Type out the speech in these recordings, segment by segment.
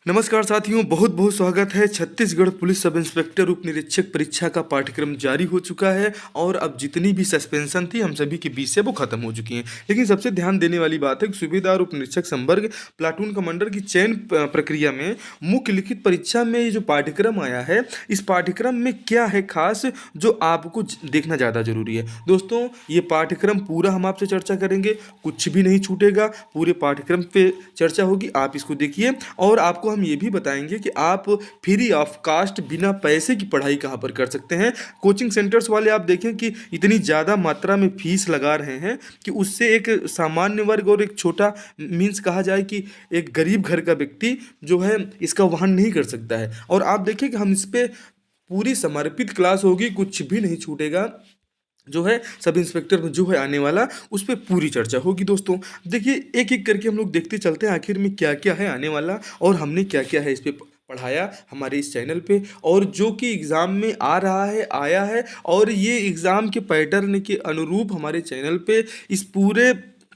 नमस्कार साथियों, बहुत बहुत स्वागत है। छत्तीसगढ़ पुलिस सब इंस्पेक्टर उप निरीक्षक परीक्षा का पाठ्यक्रम जारी हो चुका है और अब जितनी भी सस्पेंशन थी हम सभी के बीच से वो खत्म हो चुकी हैं। लेकिन सबसे ध्यान देने वाली बात है कि सूबेदार उप निरीक्षक संवर्ग प्लाटून कमांडर की चयन प्रक्रिया में मुख्य लिखित परीक्षा में ये जो पाठ्यक्रम आया है, इस पाठ्यक्रम में क्या है खास जो आपको देखना ज़्यादा जरूरी है। दोस्तों, ये पाठ्यक्रम पूरा हम आपसे चर्चा करेंगे, कुछ भी नहीं छूटेगा, पूरे पाठ्यक्रम पे चर्चा होगी। आप इसको देखिए और आपको हम ये भी बताएंगे कि आप फ्री ऑफ कास्ट बिना पैसे की पढ़ाई कहाँ पर कर सकते हैं। कोचिंग सेंटर्स वाले आप देखें कि इतनी ज़्यादा मात्रा में फीस लगा रहे हैं कि उससे एक सामान्य वर्ग और एक छोटा मीन्स कहा जाए कि एक गरीब घर का व्यक्ति जो है इसका वहन नहीं कर सकता है। और आप देखिए कि हम इस पर पूरी समर्पित क्लास होगी, कुछ भी नहीं छूटेगा। जो है सब इंस्पेक्टर में जो है आने वाला, उस पर पूरी चर्चा होगी। दोस्तों देखिए, एक एक करके हम लोग देखते चलते हैं आखिर में क्या क्या है आने वाला और हमने क्या क्या है इस पे पढ़ाया हमारे इस चैनल पे, और जो कि एग्ज़ाम में आ रहा है, आया है, और ये एग्ज़ाम के पैटर्न के अनुरूप हमारे चैनल पे इस पूरे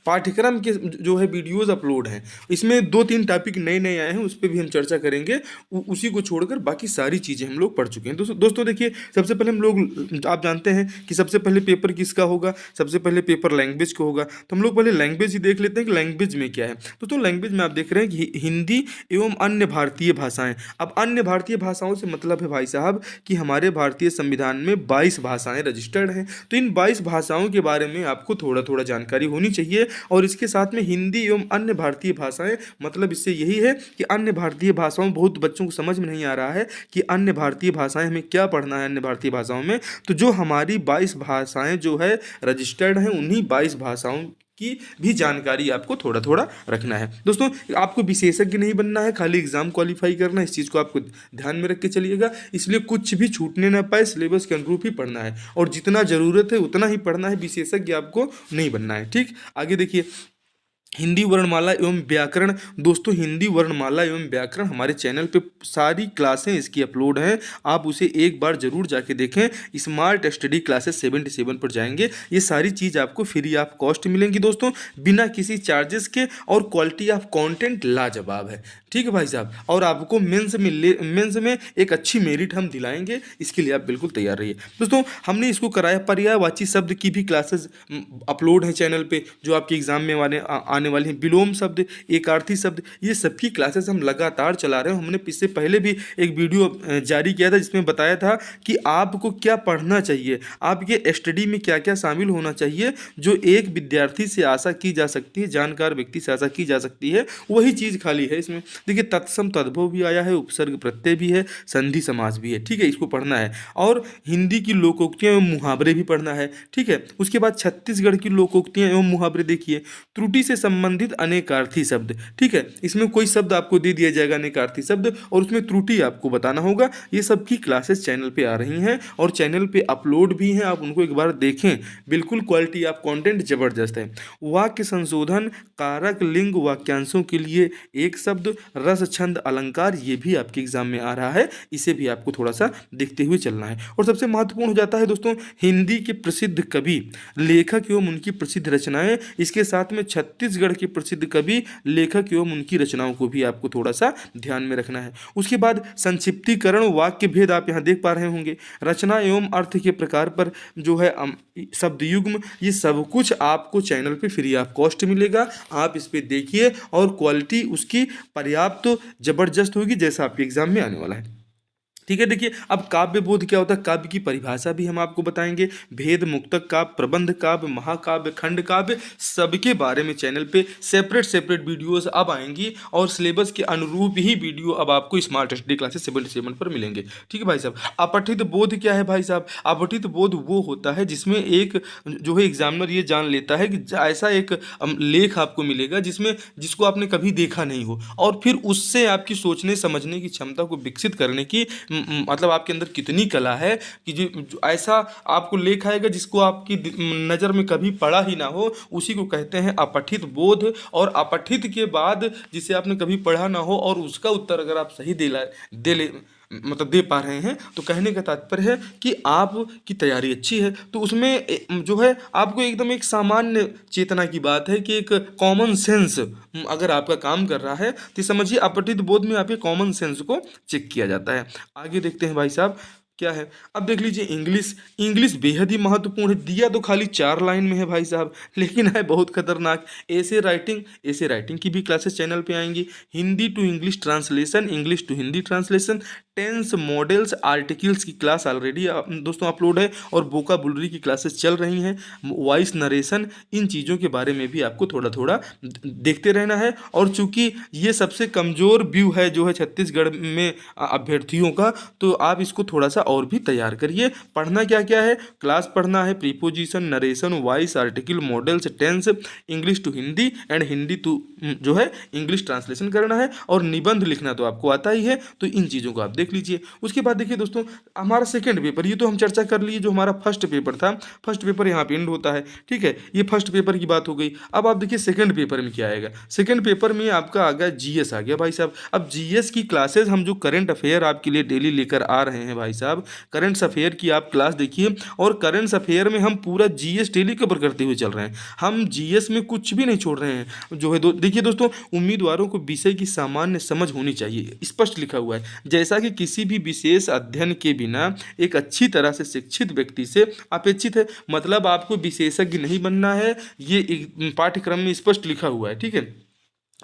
पाठ्यक्रम के जो है वीडियोस अपलोड हैं। इसमें 2-3 टॉपिक नए नए आए हैं, उस पर भी हम चर्चा करेंगे। उसी को छोड़कर बाकी सारी चीज़ें हम लोग पढ़ चुके हैं। दोस्तों देखिए, सबसे पहले हम लोग, आप जानते हैं कि सबसे पहले पेपर किसका होगा। सबसे पहले पेपर लैंग्वेज का होगा, तो हम लोग पहले लैंग्वेज ही देख लेते हैं कि लैंग्वेज में क्या है। दोस्तों लैंग्वेज में आप देख रहे हैं कि हिंदी एवं अन्य भारतीय भाषाएं। अब अन्य भारतीय भाषाओं से मतलब है भाई साहब कि हमारे भारतीय संविधान में 22 भाषाएं रजिस्टर्ड हैं, तो इन 22 भाषाओं के बारे में आपको थोड़ा थोड़ा जानकारी होनी चाहिए। और इसके साथ में हिंदी एवं अन्य भारतीय भाषाएं, मतलब इससे यही है कि अन्य भारतीय भाषाओं, बहुत बच्चों को समझ में नहीं आ रहा है कि अन्य भारतीय भाषाएं हमें क्या पढ़ना है अन्य भारतीय भाषाओं में। तो जो हमारी 22 भाषाएं जो है रजिस्टर्ड हैं, उन्हीं 22 भाषाओं की भी जानकारी आपको थोड़ा थोड़ा रखना है। दोस्तों आपको विशेषज्ञ नहीं बनना है, खाली एग्जाम क्वालिफाई करना है, इस चीज़ को आपको ध्यान में रख के चलिएगा। इसलिए कुछ भी छूटने ना पाए, सिलेबस के अनुरूप ही पढ़ना है और जितना ज़रूरत है उतना ही पढ़ना है, विशेषज्ञ आपको नहीं बनना है। ठीक, आगे देखिए, हिंदी वर्णमाला एवं व्याकरण। दोस्तों हिंदी वर्णमाला एवं व्याकरण हमारे चैनल पे सारी क्लासें इसकी अपलोड हैं, आप उसे एक बार जरूर जाके देखें। स्मार्ट स्टडी क्लासेस 77 पर जाएंगे, ये सारी चीज़ आपको फ्री ऑफ कॉस्ट मिलेंगी दोस्तों, बिना किसी चार्जेस के, और क्वालिटी ऑफ कंटेंट लाजवाब है। ठीक है भाई साहब, और आपको मेंस में एक अच्छी मेरिट हम दिलाएंगे, इसके लिए आप बिल्कुल तैयार रहिए। दोस्तों हमने इसको कराया, पर्यायवाची शब्द की भी क्लासेस अपलोड है चैनल पे, जो आपके एग्जाम में आने वाली हैं। विलोम शब्द, एकार्थी शब्द, ये सबकी क्लासेस हम लगातार चला रहे हैं। हमने इससे पहले भी एक वीडियो जारी किया था जिसमें बताया था कि आपको क्या पढ़ना चाहिए, आपके स्टडी में क्या क्या शामिल होना चाहिए, जो एक विद्यार्थी से आशा की जा सकती है, जानकार व्यक्ति से आशा की जा सकती है, वही चीज़ खाली है इसमें। देखिए तत्सम तद्भव भी आया है, उपसर्ग प्रत्यय भी है, संधि समास भी है। ठीक है, इसको पढ़ना है। और हिंदी की लोकोक्तियाँ एवं मुहावरे भी पढ़ना है। ठीक है, उसके बाद छत्तीसगढ़ की लोकोक्तियाँ एवं मुहावरे देखिए। त्रुटि से संबंधित अनेकार्थी शब्द। ठीक है, इसमें कोई शब्द आपको दे दिया जाएगा अनेकार्थी शब्द और उसमें त्रुटि आपको बताना होगा। ये सब की क्लासेस चैनल पे आ रही हैं और चैनल पे अपलोड भी हैं, आप उनको एक बार देखें। बिल्कुल क्वालिटी ऑफ कंटेंट जबरदस्त है। वाक्य संशोधन, कारक, लिंग, वाक्यांशों के लिए एक शब्द, रस, छंद, अलंकार, ये भी आपके एग्जाम में आ रहा है, इसे भी आपको थोड़ा सा देखते हुए चलना है। और सबसे महत्वपूर्ण हो जाता है दोस्तों हिंदी के प्रसिद्ध कवि, लेखक एवं उनकी प्रसिद्ध रचनाएं। इसके साथ में छत्तीसगढ़ के प्रसिद्ध कवि, लेखक एवं उनकी रचनाओं को भी आपको थोड़ा सा ध्यान में रखना है। उसके बाद संक्षिप्तीकरण, वाक्य भेद आप यहाँ देख पा रहे होंगे, रचना एवं अर्थ के प्रकार पर जो है शब्द युग्म, ये सब कुछ आपको चैनल पे फ्री ऑफ कॉस्ट मिलेगा। आप इस पे देखिए और क्वालिटी उसकी पर्याप्त जबरदस्त होगी, जैसा आपके एग्जाम में आने वाला है। ठीक है, देखिए अब काव्य बोध क्या होता है, काव्य की परिभाषा भी हम आपको बताएंगे। भेद, मुक्तक काव्य, प्रबंध काव्य, महाकाव्य, खंड काव्य, सबके बारे में चैनल पे सेपरेट वीडियोस अब आएंगी और सिलेबस के अनुरूप ही वीडियो अब आपको स्मार्ट स्टडी क्लासेस 77 पर मिलेंगे। ठीक है भाई साहब। अपठित बोध क्या है भाई साहब? अपठित बोध वो होता है जिसमें एक जो है एग्जामिनर ये जान लेता है कि ऐसा एक लेख आपको मिलेगा जिसको आपने कभी देखा नहीं हो, और फिर उससे आपकी सोचने समझने की क्षमता को विकसित करने की मतलब आपके अंदर कितनी कला है कि जो ऐसा आपको लेख आएगा जिसको आपकी नज़र में कभी पढ़ा ही ना हो, उसी को कहते हैं अपठित बोध। और अपठित के बाद जिसे आपने कभी पढ़ा ना हो और उसका उत्तर अगर आप सही मतलब दे पा रहे हैं। तो कहने का तात्पर्य है कि आपकी तैयारी अच्छी है, तो उसमें जो है आपको एकदम एक सामान्य चेतना की बात है कि एक कॉमन सेंस अगर आपका काम कर रहा है तो समझिए अपठित बोध में आपके कॉमन सेंस को चेक किया जाता है। आगे देखते हैं भाई साहब क्या है। अब देख लीजिए इंग्लिश। इंग्लिश बेहद ही महत्वपूर्ण है। दिया तो खाली 4 लाइन में है भाई साहब, लेकिन है बहुत खतरनाक। ऐसे राइटिंग, ऐसे राइटिंग की भी क्लासेस चैनल पे आएंगी। Hindi to English translation, English to Hindi translation, tense modals articles की क्लास ऑलरेडी दोस्तों अपलोड है, और वोकाबुलरी की क्लासेस चल रही हैं। वॉइस नरेशन, इन चीज़ों के बारे में भी आपको थोड़ा थोड़ा देखते रहना है। और चूंकि ये सबसे कमज़ोर व्यू है जो है छत्तीसगढ़ में अभ्यर्थियों का, तो आप इसको थोड़ा सा और भी तैयार करिए। पढ़ना क्या क्या है, क्लास पढ़ना है, preposition, narration, voice, article, modals, tense, English to Hindi and Hindi to जो है इंग्लिश ट्रांसलेशन करना है, और निबंध लिखना तो आपको आता ही है। तो इन चीज़ों को आप देख लीजिए। उसके बाद देखिए दोस्तों हमारा सेकंड पेपर, ये तो हम चर्चा कर लिए जो हमारा फर्स्ट पेपर था। फर्स्ट पेपर यहाँ पे एंड होता है, ठीक है, ये फर्स्ट पेपर की बात हो गई। अब आप देखिए सेकंड पेपर में क्या आएगा। सेकंड पेपर में आपका आ गया जीएस आ गया भाई साहब। अब जीएस की क्लासेस हम जो करंट अफेयर आपके लिए डेली लेकर आ रहे हैं भाई साहब, करंट अफेयर की आप क्लास देखिए, और करंट अफेयर में हम पूरा जीएस डेली कवर करते हुए चल रहे हैं। हम जीएस में कुछ भी नहीं छोड़ रहे हैं जो है देखिए दोस्तों, उम्मीदवारों को विषय की सामान्य समझ होनी चाहिए, स्पष्ट लिखा हुआ है। जैसा कि किसी भी विशेष अध्ययन के बिना एक अच्छी तरह से शिक्षित व्यक्ति से अपेक्षित है। मतलब आपको विशेषज्ञ नहीं बनना है, ये एक पाठ्यक्रम में स्पष्ट लिखा हुआ है, ठीक है।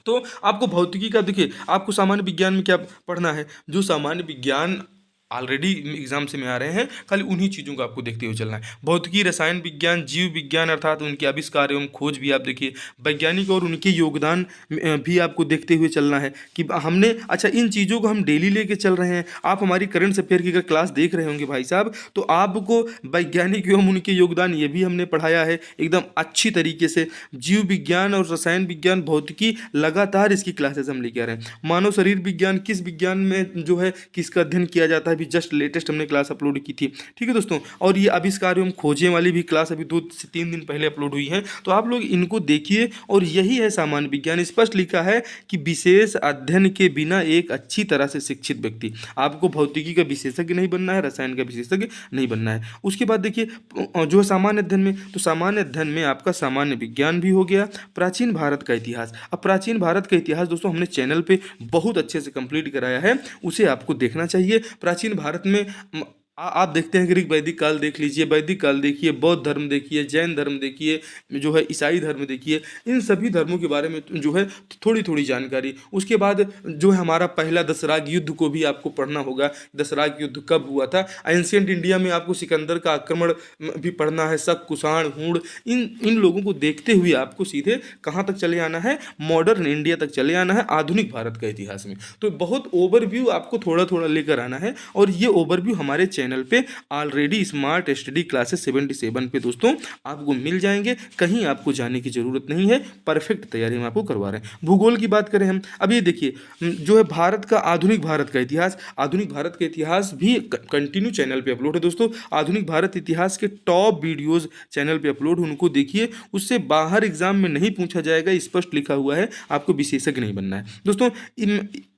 तो आपको भौतिकी का देखिए, आपको सामान्य विज्ञान में क्या पढ़ना है, जो सामान्य विज्ञान ऑलरेडी एग्जाम से में आ रहे हैं, खाली उन्हीं चीज़ों को आपको देखते हुए चलना है। भौतिकी, रसायन विज्ञान, जीव विज्ञान अर्थात उनके आविष्कार एवं खोज भी आप देखिए, वैज्ञानिक और उनके योगदान भी आपको देखते हुए चलना है कि हमने अच्छा इन चीज़ों को हम डेली लेके चल रहे हैं। आप हमारी करंट अफेयर की अगर क्लास देख रहे होंगे भाई साहब, तो आपको वैज्ञानिक एवं उनके योगदान ये भी हमने पढ़ाया है एकदम अच्छी तरीके से। जीव विज्ञान और रसायन विज्ञान, भौतिकी, लगातार इसकी क्लासेस हम लेके आ रहे हैं। मानव शरीर विज्ञान, किस विज्ञान में जो है किसका अध्ययन किया जाता है, अभी जस्ट लेटेस्ट हमने क्लास अपलोड की थी, ठीक है दोस्तों। और ये आविष्कार एवं खोजें वाली भी क्लास अभी 2 से 3 दिन पहले अपलोड हुई है, तो आप लोग इनको देखिए। और यही है सामान्य विज्ञान, स्पष्ट लिखा है कि विशेष अध्ययन के बिना एक अच्छी तरह से शिक्षित व्यक्ति, आपको भौतिकी का विशेषज्ञ नहीं बनना है, रसायन का विशेषज्ञ नहीं बनना है। उसके बाद देखिए जो है सामान्य अध्ययन में, तो सामान्य अध्ययन में आपका सामान्य विज्ञान भी हो गया। प्राचीन भारत का इतिहास, अब प्राचीन भारत का इतिहास दोस्तों हमने चैनल पे बहुत अच्छे से कंप्लीट कराया है, उसे आपको देखना चाहिए। प्राचीन भारत में आप देखते हैं कि ऋग वैदिक काल देख लीजिए, वैदिक काल देखिए, बौद्ध धर्म देखिए, जैन धर्म देखिए, जो है ईसाई धर्म देखिए, इन सभी धर्मों के बारे में जो है थोड़ी थोड़ी जानकारी। उसके बाद जो है हमारा पहला दशराग युद्ध को भी आपको पढ़ना होगा, दशराग युद्ध कब हुआ था। एंशियंट इंडिया में आपको सिकंदर का आक्रमण भी पढ़ना है, शक, कुषाण, हूण, इन लोगों को देखते हुए आपको सीधे कहाँ तक चले आना है, मॉडर्न इंडिया तक चले आना है, आधुनिक भारत का इतिहास में। तो बहुत ओवरव्यू आपको थोड़ा थोड़ा लेकर आना है, और ये ओवरव्यू हमारे चैनल पे ऑलरेडी स्मार्ट स्टडी क्लासेस 77 पे दोस्तों आपको मिल जाएंगे। कहीं आपको जाने की जरूरत नहीं है, परफेक्ट तैयारी हम आपको करवा रहे हैं। भूगोल की बात करें हम, अब ये देखिए जो है भारत का आधुनिक भारत का इतिहास, आधुनिक भारत का इतिहास भी कंटिन्यू चैनल पे अपलोड है दोस्तों। आधुनिक भारत इतिहास के टॉप वीडियोस चैनल पे अपलोड, उनको देखिए, उससे बाहर एग्जाम में नहीं पूछा जाएगा, स्पष्ट लिखा हुआ है, आपको विशेषज्ञ नहीं बनना है दोस्तों।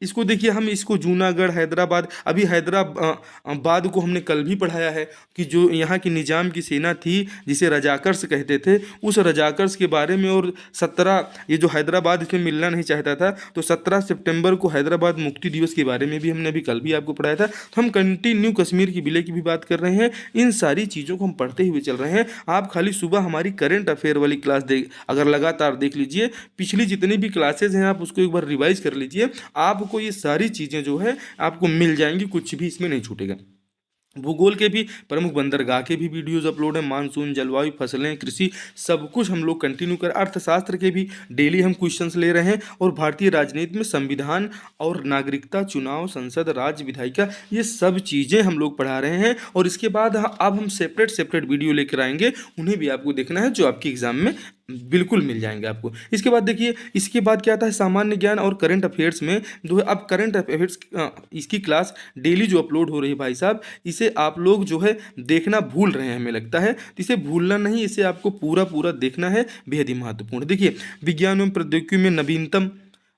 इसको देखिए, हम इसको जूनागढ़, हैदराबाद, अभी हैदराबाद को हमने कल भी पढ़ाया है कि जो यहाँ की निजाम की सेना थी जिसे रजाकर्स कहते थे, उस रजाकर्स के बारे में। और 17 ये जो हैदराबाद इसमें मिलना नहीं चाहता था, तो 17 सितंबर को हैदराबाद मुक्ति दिवस के बारे में भी हमने अभी कल भी आपको पढ़ाया था। तो हम कंटिन्यू कश्मीर की विलय की भी बात कर रहे हैं, इन सारी चीज़ों को हम पढ़ते हुए चल रहे हैं। आप खाली सुबह हमारी करंट अफेयर वाली क्लास अगर लगातार देख लीजिए, पिछली जितनी भी क्लासेज हैं आप उसको एक बार रिवाइज कर लीजिए, आपको ये सारी चीज़ें जो है आपको मिल जाएंगी, कुछ भी इसमें नहीं छूटेगा। भूगोल के भी प्रमुख बंदरगाह के भी वीडियोस अपलोड हैं, मानसून, जलवायु, फसलें, कृषि, सब कुछ हम लोग कंटिन्यू कर। अर्थशास्त्र के भी डेली हम क्वेश्चंस ले रहे हैं, और भारतीय राजनीति में संविधान और नागरिकता, चुनाव, संसद, राज्य विधायिका, ये सब चीज़ें हम लोग पढ़ा रहे हैं। और इसके बाद अब हम सेपरेट वीडियो लेकर आएंगे, उन्हें भी आपको देखना है, जो आपके एग्जाम में बिल्कुल मिल जाएंगे आपको। इसके बाद देखिए, इसके बाद क्या आता है, सामान्य ज्ञान और करंट अफेयर्स में जो है, अब करंट अफेयर्स इसकी क्लास डेली जो अपलोड हो रही है भाई साहब, इसे आप लोग जो है देखना भूल रहे हैं, हमें लगता है। तो इसे भूलना नहीं, इसे आपको पूरा देखना है, बेहद ही महत्वपूर्ण। देखिए, विज्ञान एवं प्रौद्योगिकी में नवीनतम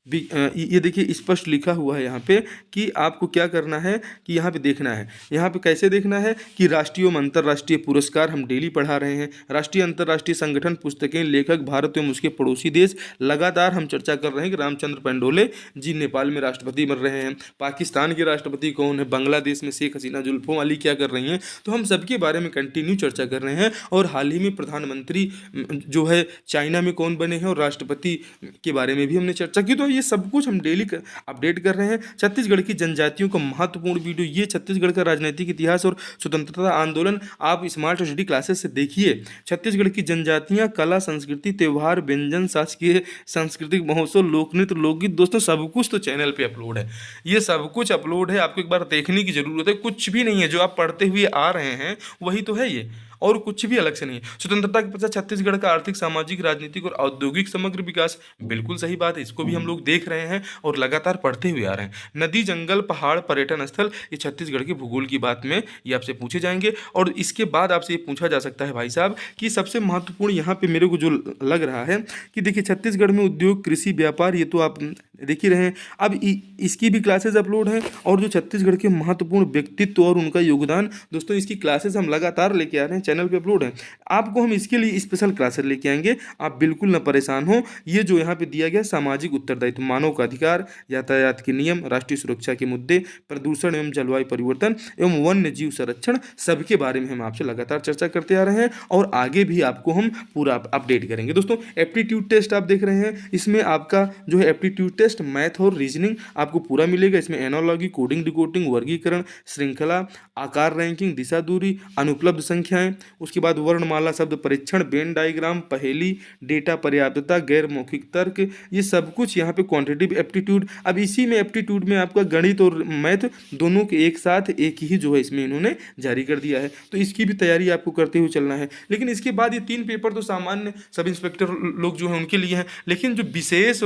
ये देखिए स्पष्ट लिखा हुआ है यहाँ पे कि आपको क्या करना है कि यहाँ पे देखना है। यहाँ पे कैसे देखना है कि राष्ट्रीय एवं अंतर्राष्ट्रीय पुरस्कार हम डेली पढ़ा रहे हैं, राष्ट्रीय अंतर्राष्ट्रीय संगठन, पुस्तकें, लेखक, भारत एवं उसके पड़ोसी देश। लगातार हम चर्चा कर रहे हैं कि रामचंद्र पंडोले जी नेपाल में राष्ट्रपति बन रहे हैं, पाकिस्तान के राष्ट्रपति कौन है, बांग्लादेश में शेख हसीना जुल्फों वाली क्या कर रही हैं। तो हम सबके बारे में कंटिन्यू चर्चा कर रहे हैं। और हाल ही में प्रधानमंत्री जो है चाइना में कौन बने हैं और राष्ट्रपति के बारे में भी हमने चर्चा की। तो ये सब कुछ हम डेली अपडेट कर रहे हैं। छत्तीसगढ़ की जनजातियों का महत्वपूर्ण वीडियो, ये छत्तीसगढ़ का राजनीतिक इतिहास और स्वतंत्रता आंदोलन आप स्मार्ट स्टडी क्लासेस से देखिए। छत्तीसगढ़ की जनजातियां, कला, संस्कृति, त्यौहार, व्यंजन, शासकीय सांस्कृतिक महोत्सव, लोकनृत्य, लोकगीत, दोस्तों सब कुछ तो चैनल पे अपलोड है। ये सब कुछ अपलोड है, आपको एक बार देखने की जरूरत है। कुछ भी नहीं है जो आप पढ़ते हुए आ रहे हैं वही तो है ये, और कुछ भी अलग से नहीं है। स्वतंत्रता के पश्चात छत्तीसगढ़ का आर्थिक, सामाजिक, राजनीतिक और औद्योगिक समग्र विकास, बिल्कुल सही बात है, इसको भी हम लोग देख रहे हैं और लगातार पढ़ते हुए आ रहे हैं। नदी, जंगल, पहाड़, पर्यटन स्थल, ये छत्तीसगढ़ के भूगोल की बात में ये आपसे पूछे जाएंगे। और इसके बाद आपसे ये पूछा जा सकता है भाई साहब कि सबसे महत्वपूर्ण यहाँ पे मेरे को जो लग रहा है कि देखिए छत्तीसगढ़ में उद्योग, कृषि, व्यापार, ये तो आप देख ही रहे हैं। अब इसकी भी क्लासेस अपलोड हैं। और जो छत्तीसगढ़ के महत्वपूर्ण व्यक्तित्व और उनका योगदान, दोस्तों इसकी क्लासेस हम लगातार लेके आ रहे हैं, चैनल पे अपलोड है। आपको हम इसके लिए स्पेशल क्लासेस लेके आएंगे, आप बिल्कुल ना परेशान हो। ये जो यहाँ पे दिया गया सामाजिक उत्तरदायित्व, मानव का अधिकार, यातायात के नियम, राष्ट्रीय सुरक्षा के मुद्दे, प्रदूषण एवं जलवायु परिवर्तन एवं वन्य जीव संरक्षण, सबके बारे में हम आपसे लगातार चर्चा करते आ रहे हैं और आगे भी आपको हम पूरा अपडेट करेंगे। दोस्तों एप्टीट्यूड टेस्ट आप देख रहे हैं, इसमें आपका जो है एप्टीट्यूड टेस्ट, मैथ और रीजनिंग आपको पूरा मिलेगा। इसमें एनालॉजी, कोडिंग, डिकोडिंग, वर्गीकरण, श्रृंखला, आकार, रैंकिंग, दिशा दूरी, अनुपलब्ध संख्याएं, उसके बाद वर्णमाला, शब्द परीक्षण, वेन डायग्राम, पहेली, डेटा पर्याप्तता, गैर मौखिक तर्क, ये सब कुछ यहाँ पे क्वांटिटेटिव एप्टीट्यूड। अब इसी में एप्टीट्यूड में आपका गणित और मैथ दोनों के एक साथ एक ही जो है इसमें इन्होंने जारी कर दिया है, तो इसकी भी तैयारी आपको करते हुए चलना है। लेकिन इसके बाद ये 3 पेपर तो सामान्य सब इंस्पेक्टर लोग जो हैं उनके लिए हैं, लेकिन जो विशेष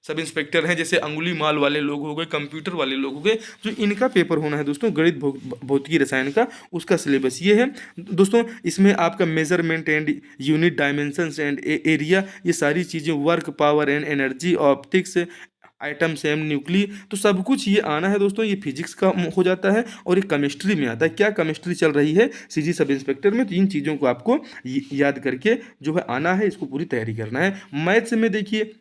सब इंस्पेक्टर हैं जैसे अंगुली माल वाले लोग हो गए, कंप्यूटर वाले लोग हो गए, जो इनका पेपर होना है दोस्तों गणित, भौतिकी, रसायन का, उसका सिलेबस ये है दोस्तों। इसमें आपका measurement and unit, dimensions and area, ये सारी चीज़ें, work, power and energy, optics, atoms M, nuclei, तो सब कुछ ये आना है दोस्तों। ये फिजिक्स का हो जाता है और ये केमिस्ट्री में आता है। क्या केमिस्ट्री चल रही है सीजी सब इंस्पेक्टर में, तो इन चीज़ों को आपको याद करके जो है आना है, इसको पूरी तैयारी करना है। मैथ्स में देखिए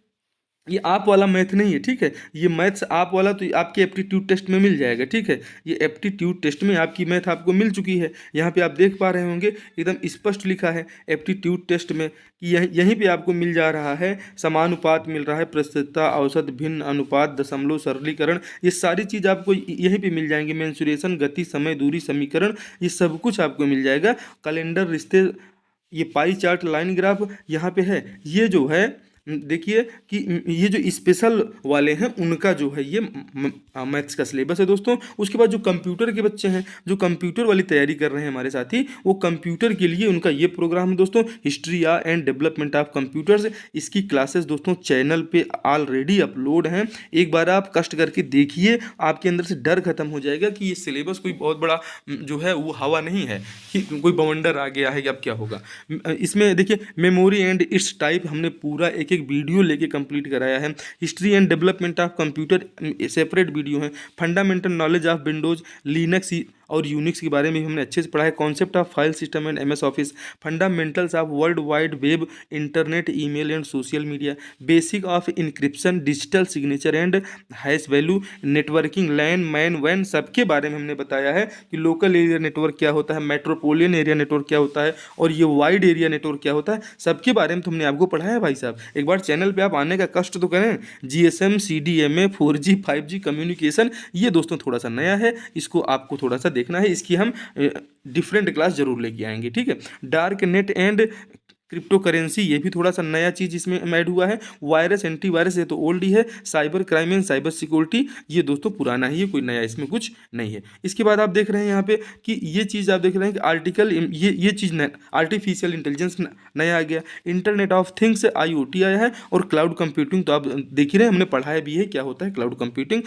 ये आप वाला मैथ नहीं है, ठीक है, ये मैथ्स आप वाला तो आपके एप्टीट्यूड टेस्ट में मिल जाएगा, ठीक है। ये एप्टीट्यूड टेस्ट में आपकी मैथ आपको मिल चुकी है। यहाँ पे आप देख पा रहे होंगे एकदम स्पष्ट लिखा है एप्टीट्यूड टेस्ट में कि यहीं पे आपको मिल जा रहा है समानुपात मिल रहा है, प्रस्तुतता, औसत, भिन्न अनुपात, दशमलव, सरलीकरण, ये सारी चीज़ आपको यहीं पे मिल जाएंगे। मेंसुरेशन, गति, समय, दूरी, समीकरण, ये सब कुछ आपको मिल जाएगा। कैलेंडर, रिश्ते, ये पाई चार्ट, लाइन ग्राफ यहाँ पे है। ये जो है देखिए कि ये जो स्पेशल वाले हैं उनका जो है ये मैथ्स का सिलेबस है दोस्तों। उसके बाद जो कंप्यूटर के बच्चे हैं, जो कंप्यूटर वाली तैयारी कर रहे हैं हमारे साथी, वो कंप्यूटर के लिए उनका ये प्रोग्राम है दोस्तों, history and development of computers. इसकी क्लासेस दोस्तों चैनल पे ऑलरेडी अपलोड हैं। एक बार आप कष्ट करके देखिए, आपके अंदर से डर खत्म हो जाएगा कि ये सिलेबस कोई बहुत बड़ा जो है वो हवा नहीं है कि कोई बवंडर आ गया है कि अब क्या होगा। इसमें देखिए मेमोरी एंड इट्स टाइप हमने पूरा एक वीडियो लेके कंप्लीट कराया है। History and development of computer separate video है। Fundamental knowledge of Windows, Linux और यूनिक्स के बारे में हमने अच्छे से पढ़ा है। Concept of file system and MS Office, fundamentals of world wide web, internet, email and social media, basic of encryption, digital signature and hash value, networking, LAN, MAN, वैन, सबके बारे में हमने बताया है कि लोकल एरिया नेटवर्क क्या होता है, मेट्रोपोलियन एरिया नेटवर्क क्या होता है और ये वाइड एरिया नेटवर्क क्या होता है, सबके बारे में तो हमने आपको पढ़ाया है भाई साहब। एक बार चैनल पे आप आने का कष्ट तो करें। GSM, CDMA, 4G 5G communication, ये दोस्तों थोड़ा सा नया है, इसको आपको थोड़ा सा देखना है। इसकी हम डिफरेंट क्लास जरूर लेके आएंगे, ठीक है। Dark net and crypto currency, ये भी थोड़ा सा नया चीज़ इसमें ऐड हुआ है। वायरस, एंटीवायरस, ये तो ओल्ड ही है। Cyber crime and cyber security, ये दोस्तों पुराना ही है, कोई नया इसमें कुछ नहीं है। इसके बाद आप देख रहे हैं यहाँ पे कि ये चीज़ आप देख रहे हैं कि आर्टिकल, ये चीज़ आर्टिफिशियल इंटेलिजेंस नया आ गया। इंटरनेट ऑफ थिंग्स, IoT आया है। और क्लाउड कंप्यूटिंग तो आप देख ही रहे हैं, हमने पढ़ाया भी है क्या होता है क्लाउड कंप्यूटिंग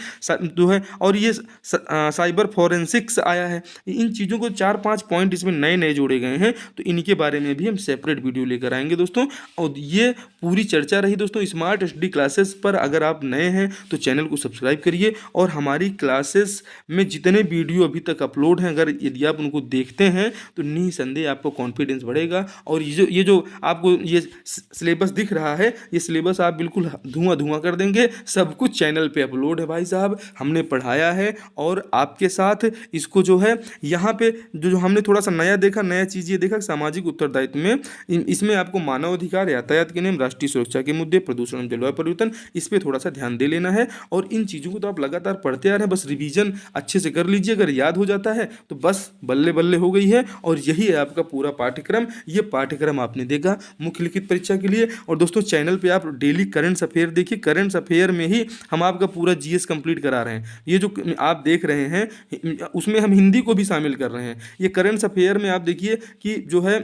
जो है। और ये साइबर फॉरेंसिक्स आया है। इन चीज़ों को 4-5 पॉइंट इसमें नए नए जोड़े गए हैं, तो इनके बारे में भी हम सेपरेट वीडियो लेकर आएंगे दोस्तों। और ये पूरी चर्चा रही दोस्तों स्मार्ट स्टडी क्लासेस पर। अगर आप नए हैं तो चैनल को सब्सक्राइब करिए, और हमारी क्लासेस में जितने वीडियो अभी तक अपलोड हैं, अगर यदि आप उनको देखते हैं तो निसंदेह आपको कॉन्फिडेंस बढ़ेगा। और ये जो आपको ये सिलेबस दिख रहा है, ये सिलेबस आप बिल्कुल धुआं धुआं कर देंगे। सब कुछ चैनल पे अपलोड है भाई साहब, हमने पढ़ाया है और आपके साथ इसको जो है यहाँ पे जो हमने थोड़ा सा नया देखा, नया चीज़ ये देखा सामाजिक उत्तरदायित्व में, इसमें आपको मानव अधिकार, यातायात के नियम, राष्ट्रीय सुरक्षा के मुद्दे, प्रदूषण और जलवायु परिवर्तन, इस पर थोड़ा सा ध्यान दे लेना है। और इन चीज़ों को तो आप लगातार पढ़ते आ रहे हैं, बस रिवीजन अच्छे से कर लीजिए। अगर याद हो जाता है तो बस बल्ले बल्ले हो गई है। और यही है आपका पूरा पाठ्यक्रम। ये पाठ्यक्रम आपने देखा मुख्य लिखित परीक्षा के लिए। और दोस्तों चैनल पे आप डेली करंट अफेयर देखिए, करंट अफेयर में ही हम आपका पूरा जीएस कंप्लीट करा रहे हैं। ये जो आप देख रहे हैं उसमें हम हिंदी को भी शामिल कर रहे हैं। ये करंट अफेयर में आप देखिए कि जो है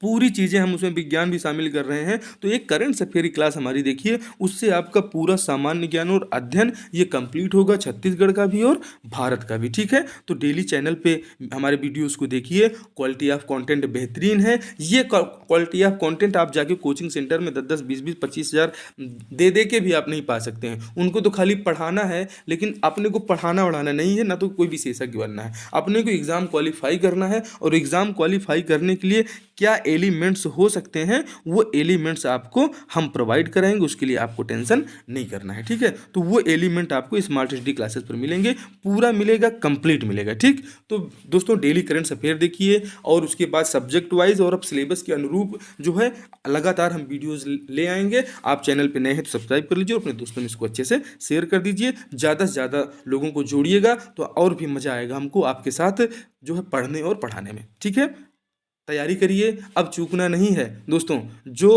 पूरी चीज़ें हम उसमें विज्ञान भी शामिल कर रहे हैं। तो एक करंट अफेयर की क्लास हमारी देखिए, उससे आपका पूरा सामान्य ज्ञान और अध्ययन ये कंप्लीट होगा, छत्तीसगढ़ का भी और भारत का भी। ठीक है, तो डेली चैनल पे हमारे वीडियोस को देखिए। क्वालिटी ऑफ कंटेंट बेहतरीन है। ये क्वालिटी ऑफ कंटेंट आप जाके कोचिंग सेंटर में 10-10, 20-20, 25 हज़ार दे दे के भी आप नहीं पा सकते हैं। उनको तो खाली पढ़ाना है, लेकिन अपने को पढ़ाना बढ़ाना नहीं है, ना तो कोई विशेषज्ञ बनना है। अपने को एग्ज़ाम क्वालिफाई करना है, और एग्ज़ाम क्वालिफाई करने के लिए क्या एलिमेंट्स हो सकते हैं, वो एलिमेंट्स आपको हम प्रोवाइड कराएंगे। उसके लिए आपको टेंशन नहीं करना है। ठीक है, तो वो एलिमेंट आपको स्मार्ट स्टडी क्लासेस पर मिलेंगे, पूरा मिलेगा, कंप्लीट मिलेगा। ठीक, तो दोस्तों डेली करंट अफेयर देखिए, और उसके बाद सब्जेक्ट वाइज और अब सिलेबस के अनुरूप जो है लगातार हम वीडियोस ले आएंगे। आप चैनल पे नए हैं तो सब्सक्राइब कर लीजिए, और अपने दोस्तों में इसको अच्छे से शेयर कर दीजिए। ज़्यादा से ज़्यादा लोगों को जोड़िएगा तो और भी मज़ा आएगा हमको आपके साथ जो है पढ़ने और पढ़ाने में। ठीक है, तैयारी करिए, अब चूकना नहीं है दोस्तों। जो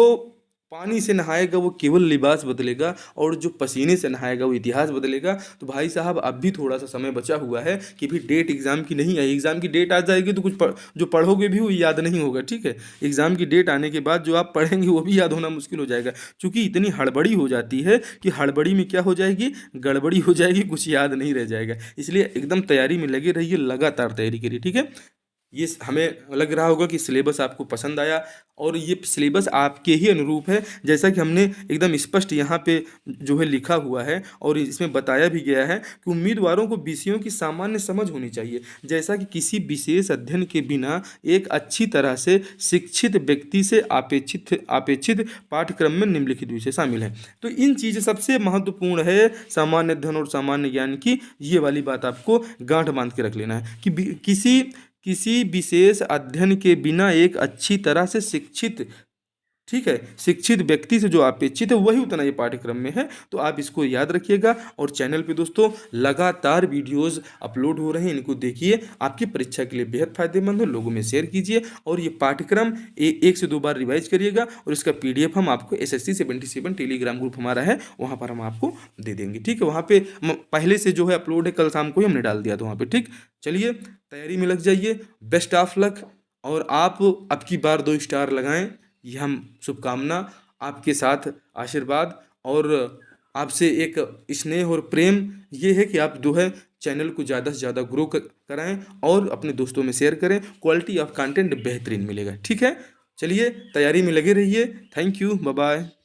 पानी से नहाएगा वो केवल लिबास बदलेगा, और जो पसीने से नहाएगा वो इतिहास बदलेगा। तो भाई साहब अब भी थोड़ा सा समय बचा हुआ है, कि भी डेट एग्ज़ाम की नहीं आई। एग्ज़ाम की डेट आ जाएगी तो जो पढ़ोगे भी वो याद नहीं होगा। ठीक है, एग्ज़ाम की डेट आने के बाद जो आप पढ़ेंगे वो भी याद होना मुश्किल हो जाएगा, क्योंकि इतनी हड़बड़ी हो जाती है कि हड़बड़ी में क्या हो जाएगी, गड़बड़ी हो जाएगी, कुछ याद नहीं रह जाएगा। इसलिए एकदम तैयारी में लगे रहिए, लगातार तैयारी करिए। ठीक है, ये हमें लग रहा होगा कि सिलेबस आपको पसंद आया, और ये सिलेबस आपके ही अनुरूप है, जैसा कि हमने एकदम स्पष्ट यहाँ पे जो है लिखा हुआ है, और इसमें बताया भी गया है कि उम्मीदवारों को विषयों की सामान्य समझ होनी चाहिए, जैसा कि किसी विशेष अध्ययन के बिना एक अच्छी तरह से शिक्षित व्यक्ति से अपेक्षित पाठ्यक्रम में निम्नलिखित विषय शामिल हैं। तो इन चीज़ें सबसे महत्वपूर्ण है, सामान्य अध्ययन और सामान्य ज्ञान की, ये वाली बात आपको गांठ बांध के रख लेना है कि किसी विशेष अध्ययन के बिना एक अच्छी तरह से शिक्षित, ठीक है, शिक्षित व्यक्ति से जो अपेक्षित है वही उतना ये पाठ्यक्रम में है। तो आप इसको याद रखिएगा। और चैनल पे दोस्तों लगातार वीडियोस अपलोड हो रहे हैं, इनको देखिए, आपकी परीक्षा के लिए बेहद फायदेमंद हो। लोगों में शेयर कीजिए, और ये पाठ्यक्रम एक से दो बार रिवाइज करिएगा, और इसका PDF हम आपको SSC 77 टेलीग्राम ग्रुप हमारा है, वहाँ पर हम आपको दे देंगे। ठीक है, वहाँ पे पहले से जो है अपलोड है, कल शाम को ही हमने डाल दिया था वहाँ पे। ठीक, चलिए तैयारी में लग जाइए, बेस्ट ऑफ लक, और आप अब की बार 2 स्टार लगाएं, ये हम शुभकामना, आपके साथ आशीर्वाद, और आपसे एक स्नेह और प्रेम ये है कि आप जो है चैनल को ज़्यादा से ज़्यादा ग्रो कराएं, और अपने दोस्तों में शेयर करें। क्वालिटी ऑफ कंटेंट बेहतरीन मिलेगा। ठीक है, चलिए तैयारी में लगे रहिए। Thank you, bye bye.